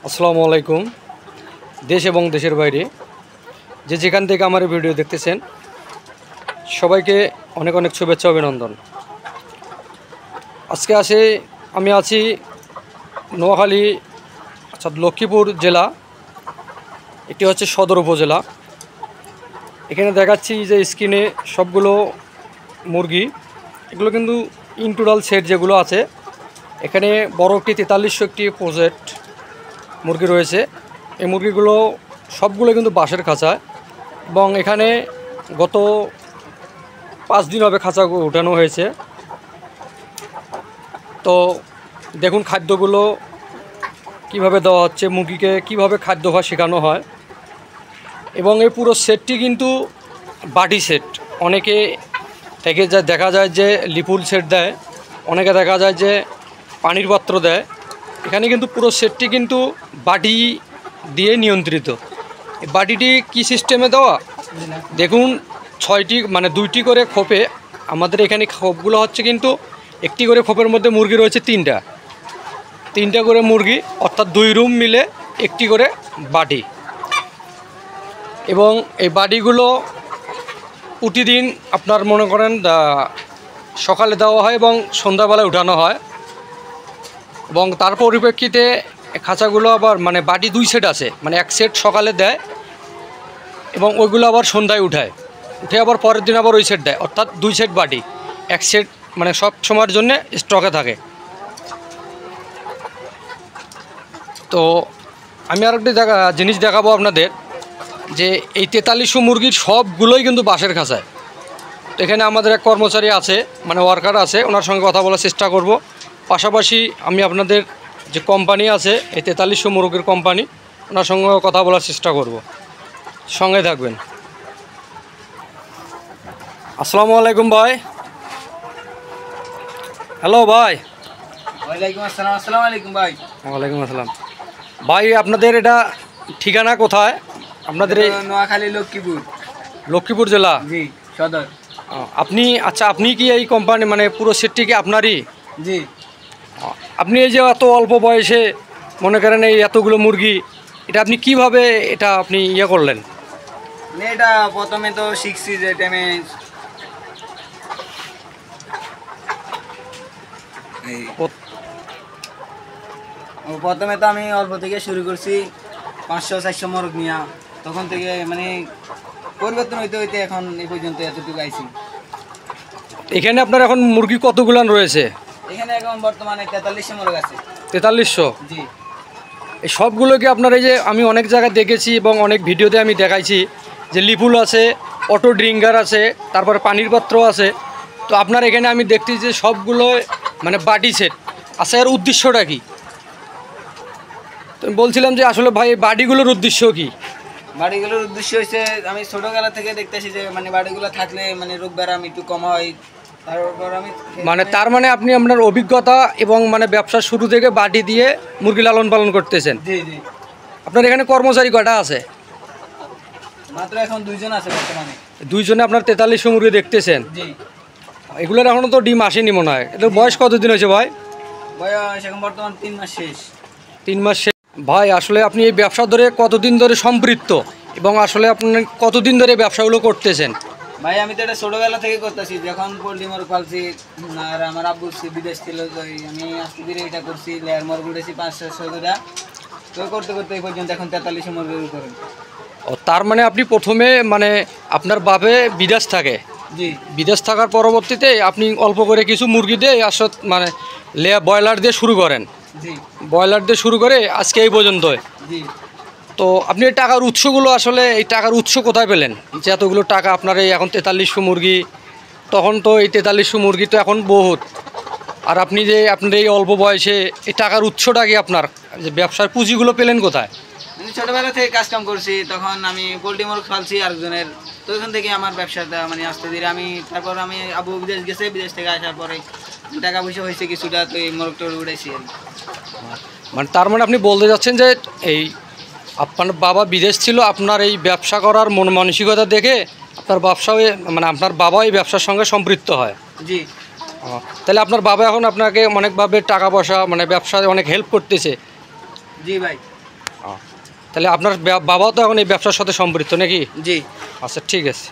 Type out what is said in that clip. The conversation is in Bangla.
আসসালামু আলাইকুম। দেশ এবং দেশের বাইরে যে যেখান থেকে আমার এই ভিডিও দেখতেছেন সবাইকে অনেক অনেক শুভেচ্ছা অভিনন্দন। আজকে আমি আছি নোয়াখালী লক্ষ্মীপুর জেলা, এটি হচ্ছে সদর উপজেলা। এখানে দেখাচ্ছি যে স্ক্রিনে সবগুলো মুরগি, এগুলো কিন্তু ইন টোটাল সেট যেগুলো আছে, এখানে বড় একটি 4300 একটি প্রজেক্ট মুরগি রয়েছে। এই মুরগিগুলো সবগুলো কিন্তু বাঁশের খাঁচা, এবং এখানে গত 5 দিন হবে খাঁচা উঠানো হয়েছে। তো দেখুন খাদ্যগুলো কিভাবে দেওয়া হচ্ছে, মুরগিকে কিভাবে খাদ্য খাওয়া শেখানো হয়। এবং এই পুরো সেটটি কিন্তু বাটি সেট। অনেকে দেখা যায় যে লিপুল সেট দেয়, অনেকে দেখা যায় যে পানির পাত্র দেয়। এখানে কিন্তু পুরো সেটটি কিন্তু বাটি দিয়ে নিয়ন্ত্রিত। এই বাটিটি কি সিস্টেমে দেওয়া দেখুন, 2টি করে খোপে। আমাদের এখানে খোপগুলো হচ্ছে কিন্তু একটি করে খোপের মধ্যে মুরগি রয়েছে তিনটা করে মুরগি, অর্থাৎ 2 রুম মিলে একটি করে বাটি। এবং এই বাটিগুলো প্রতিদিন আপনার মনে করেন সকালে দেওয়া হয় এবং সন্ধ্যাবেলায় উঠানো হয়। এবং তার পরিপ্রেক্ষিতে খাঁচাগুলো আবার বাটি 2 সেট আছে, এক সেট সকালে দেয় এবং ওইগুলো আবার সন্ধ্যায় উঠে আবার পরের দিন আবার ওই সেট দেয়, অর্থাৎ 2 সেট বাটি। এক সেট সব সময়ের জন্য স্টকে থাকে। তো আমি আরেকটি জিনিস দেখাবো আপনাদের, যে এই 4300 মুরগির সবগুলোই কিন্তু বাঁশের খাঁচায়। তো এখানে আমাদের এক কর্মচারী আছে, ওয়ার্কার আছে, ওনার সঙ্গে কথা বলার চেষ্টা করব। পাশাপাশি আমি আপনাদের যে কোম্পানি আছে, এই 4300 মুরগির কোম্পানি, ওনার সঙ্গে কথা বলার চেষ্টা করব। সঙ্গে থাকবেন। আসসালামু আলাইকুম ভাই। হ্যালো ভাই। ওয়ালাইকুম আসসালাম। আসসালামু আলাইকুম ভাই। ওয়ালাইকুম আসসালাম ভাই। আপনাদের এটা ঠিকানা কোথায়? আপনাদের এই নোয়াখালী লক্ষ্মীপুর জেলা? জি, সদর। আপনি কি এই কোম্পানি পুরো সেটটি কি আপনারই? জি। আপনি এই যে এত অল্প বয়সে মনে করেন এই এতগুলো মুরগি, এটা আপনি কিভাবে আপনি করলেন? এটা প্রথমে তো শিখছি যে টাইমে প্রথমে তো আমি অল্প থেকে শুরু করছি, 500-400 মোরগ নিয়া। তখন থেকে পরিবর্তন হইতে হইতে এখন এই পর্যন্ত এতটুকু আইছি। এখানে আপনার এখন মুরগি কতগুলান রয়েছে? এখানে এখন বর্তমানে 4300 মোরগ আছে। 4300? জি। এই সবগুলো কি আপনার, এই যে আমি অনেক জায়গায় দেখেছি এবং অনেক ভিডিওতে আমি দেখাইছি যে লিপুল আছে, অটো ড্রিঙ্কার আছে, তারপরে পানির পাত্র আছে। তো আপনার এখানে আমি দেখছি যে সবগুলো বাটি সেট আছে। এর উদ্দেশ্যটা কি? তো আমি বলছিলাম যে আসলে ভাই এই বাটিগুলোর উদ্দেশ্য কি? বাড়িগুলোর উদ্দেশ্য হচ্ছে, আমি ছোটবেলা থেকে দেখতেছি যে বাড়িগুলো থাকলে রোগ ব্যারাম একটু কম হয়। তারপর আমি আপনি আপনার অভিজ্ঞতা এবং ব্যবসা শুরু থেকে বাটি দিয়ে মুরগি লালন পালন করতেছেন। জি জি। আপনার এখানে কর্মচারী কটা আছে? মাত্র এখন 2 জন আছে বর্তমানে। 2 জনে আপনার 4300 মুরগি দেখতেছেন? জি। এগুলোর এখনও তো ডিম আসেনি মনে হয়। এদের বয়স কতদিন হয়েছে ভাই? বয়স এখন বর্তমান 3 মাস শেষ। 3 মাস শেষ। ভাই আসলে আপনি এই ব্যবসা ধরে কতদিন ধরে সম্পৃক্ত, এবং আসলে আপনি কতদিন ধরে ব্যবসাগুলো করতেছেন? ভাই আমি তো এটা ছোটবেলা থেকে করতেছি, যখন পোল্ট্রি মোরগ পালছি। আর আমার আব্বু বিদেশ ছিল, আমি আস্তে ধীরে এটা করছি। লেয়ার মোরগ উঠেছি 500-600টা। তো করতে করতে এই পর্যন্ত এখন 4300 মুরগির উপরে। ও, তার আপনি প্রথমে আপনার বাপে বিদেশ থাকে? জি। বিদেশ থাকার পরবর্তীতে আপনি অল্প করে কিছু মুরগি দিয়ে ব্রয়লার দিয়ে শুরু করেন? জি। ব্রয়লার দিয়ে শুরু করে আজকে এই পর্যন্ত। জি। তো আপনি এই টাকার উৎসগুলো, আসলে এই টাকার উৎস কোথায় পেলেন যে এতগুলো টাকা আপনার এই এখন 4300 মুরগি? তখন তো এই 4300 মুরগি তো এখন বহুত। আর আপনি যে আপনার এই অল্প বয়সে এই টাকার উৎসটা কি, আপনার যে ব্যবসার পুঁজিগুলো পেলেন কোথায়? আমি ছোটবেলা থেকে কাজ কাম করছি, তখন আমি পোল্ট্রি মোরগ পালছি আরেকজনের। তো ওইখান থেকে আমার ব্যবসাটা আস্তে ধীরে তারপর আমি আবু বিদেশ গেছে, বিদেশ থেকে আসার পরে টাকা পয়সা হয়েছে কিছুটা, তো এই মোরগটা উঠেছি। তার আপনি বলতে যাচ্ছেন যে এই আপনার বাবা বিদেশ ছিল, আপনার এই ব্যবসা করার মন মানসিকতা দেখে আপনার ব্যবসা আপনার বাবা এই ব্যবসার সঙ্গে সম্পৃক্ত হয়? জি। তাহলে আপনার বাবা এখন আপনাকে অনেকভাবে টাকা পয়সা ব্যবসায় অনেক হেল্প করতেছে? জি ভাই। তাহলে আপনার বাবাও তো এখন এই ব্যবসার সাথে সম্পৃক্ত নাকি? জি। আচ্ছা ঠিক আছে।